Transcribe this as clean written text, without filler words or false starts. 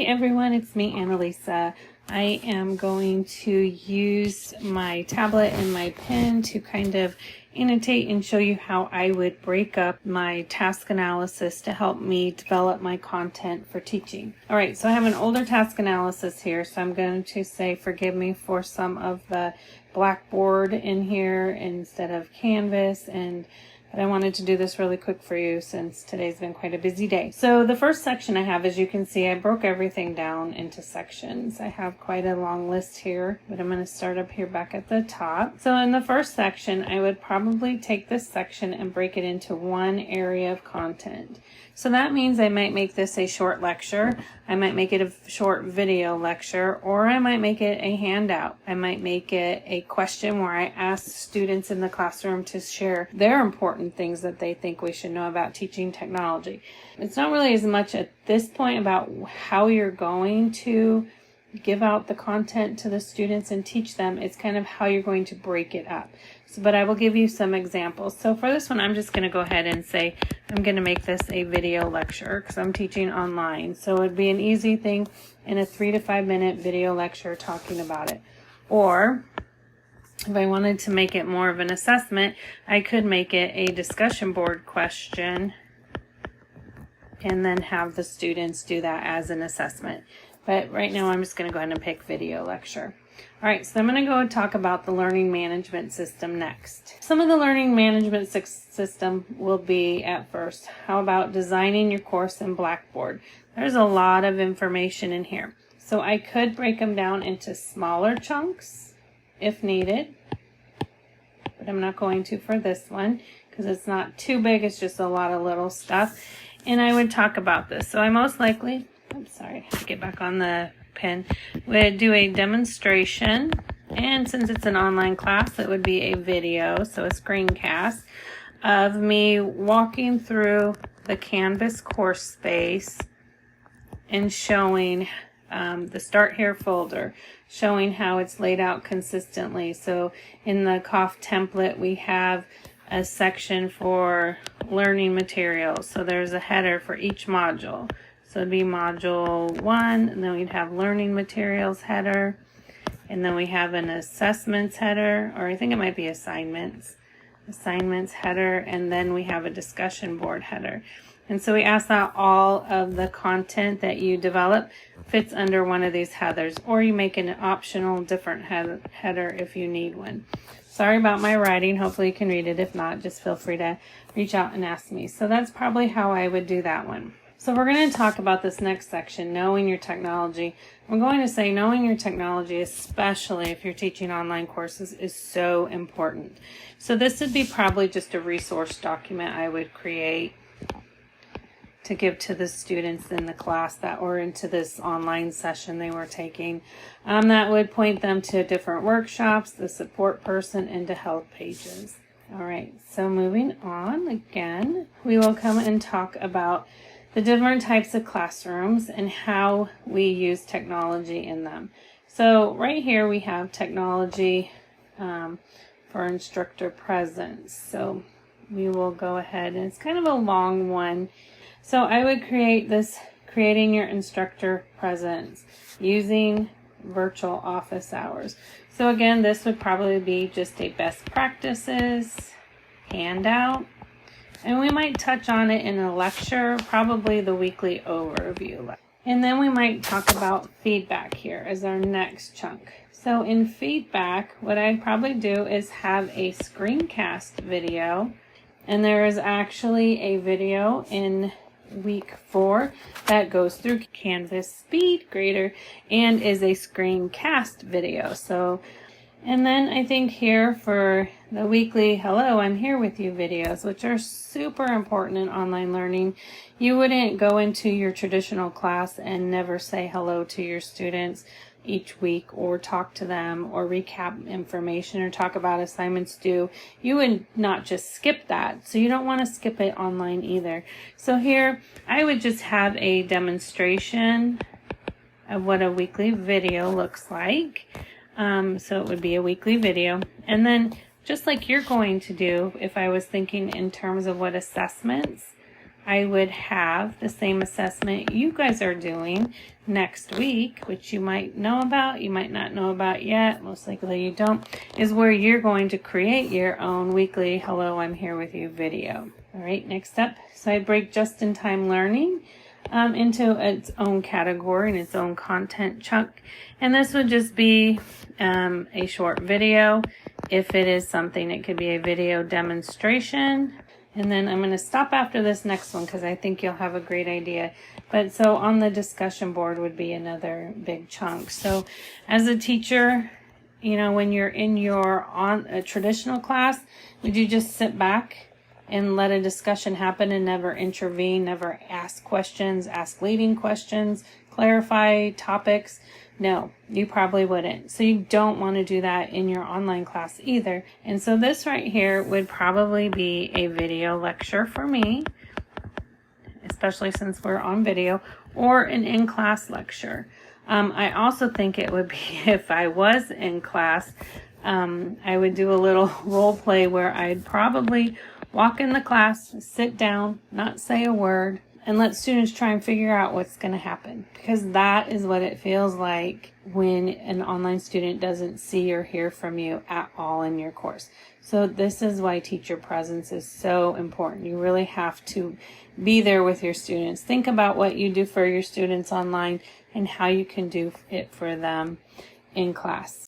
Hey everyone, it's me, Annalisa. I am going to use my tablet and my pen to kind of annotate and show you how I would break up my task analysis to help me develop my content for teaching. All right, so I have an older task analysis here, so I'm going to say forgive me for some of the Blackboard in here instead of Canvas, but I wanted to do this really quick for you since today's been quite a busy day. So the first section I have, as you can see, I broke everything down into sections. I have quite a long list here, but I'm going to start up here back at the top. So in the first section, I would probably take this section and break it into one area of content. So that means I might make this a short lecture, I might make it a short video lecture, or I might make it a handout. I might make it a question where I ask students in the classroom to share their important things that they think we should know about teaching technology. It's not really as much at this point about how you're going to give out the content to the students and teach them. It's kind of how you're going to break it up. But I will give you some examples. So for this one, I'm just going to go ahead and say I'm going to make this a video lecture because I'm teaching online. So it would be an easy thing in a 3 to 5 minute video lecture talking about it. Or if I wanted to make it more of an assessment, I could make it a discussion board question and then have the students do that as an assessment. But right now I'm just going to go ahead and pick video lecture. All right, so I'm going to go and talk about the learning management system next. Some of the learning management system will be at first. How about designing your course in Blackboard? There's a lot of information in here. So I could break them down into smaller chunks if needed, but I'm not going to for this one because it's not too big. It's just a lot of little stuff. And I would talk about this. So I most likely, I'm sorry, I have to get back on the pen, would do a demonstration, and since it's an online class, it would be a video, so a screencast of me walking through the Canvas course space and showing the Start Here folder, showing how it's laid out consistently. So in the COF template, we have a section for learning materials, so there's a header for each module. So it'd be module 1, and then we'd have learning materials header, and then we have an assessments header, or I think it might be assignments header, and then we have a discussion board header. And so we ask that all of the content that you develop fits under one of these headers, or you make an optional different header if you need one. Sorry about my writing. Hopefully you can read it. If not, just feel free to reach out and ask me. So that's probably how I would do that one. So we're going to talk about this next section, knowing your technology. I'm going to say knowing your technology, especially if you're teaching online courses, is so important. So this would be probably just a resource document I would create to give to the students in the class that were into this online session they were taking. That would point them to different workshops, the support person, and to help pages. All right, so moving on again, we will come and talk about the different types of classrooms and how we use technology in them. So right here we have technology for instructor presence. So we will go ahead, and it's kind of a long one. So I would create this, creating your instructor presence using virtual office hours. So again, this would probably be just a best practices handout. And we might touch on it in a lecture, probably the weekly overview. And then we might talk about feedback here as our next chunk. So in feedback, what I'd probably do is have a screencast video. And there is actually a video in week 4 that goes through Canvas Speed Grader and is a screencast video. And then I think here for the weekly hello, I'm here with you videos, which are super important in online learning. You wouldn't go into your traditional class and never say hello to your students each week, or talk to them, or recap information, or talk about assignments due. You would not just skip that, so you don't want to skip it online either. So here I would just have a demonstration of what a weekly video looks like. So it would be a weekly video, and then just like you're going to do, if I was thinking in terms of what assessments I would have the same assessment you guys are doing next week, which you might know about, you might not know about yet, most likely you don't, is where you're going to create your own weekly Hello, I'm Here With You video. All right, next up, so I break just-in-time learning into its own category and its own content chunk. And this would just be a short video. If it is something, it could be a video demonstration. And then I'm going to stop after this next one because I think you'll have a great idea. But so on the discussion board would be another big chunk. So as a teacher, you know, when you're in your a traditional class, would you just sit back and let a discussion happen and never intervene, never ask questions, ask leading questions, clarify topics? No, you probably wouldn't. So you don't want to do that in your online class either. And so this right here would probably be a video lecture for me, especially since we're on video, or an in-class lecture. I also think it would be, if I was in class, I would do a little role play where I'd probably walk in the class, sit down, not say a word, and let students try and figure out what's going to happen. Because that is what it feels like when an online student doesn't see or hear from you at all in your course. So this is why teacher presence is so important. You really have to be there with your students. Think about what you do for your students online and how you can do it for them in class.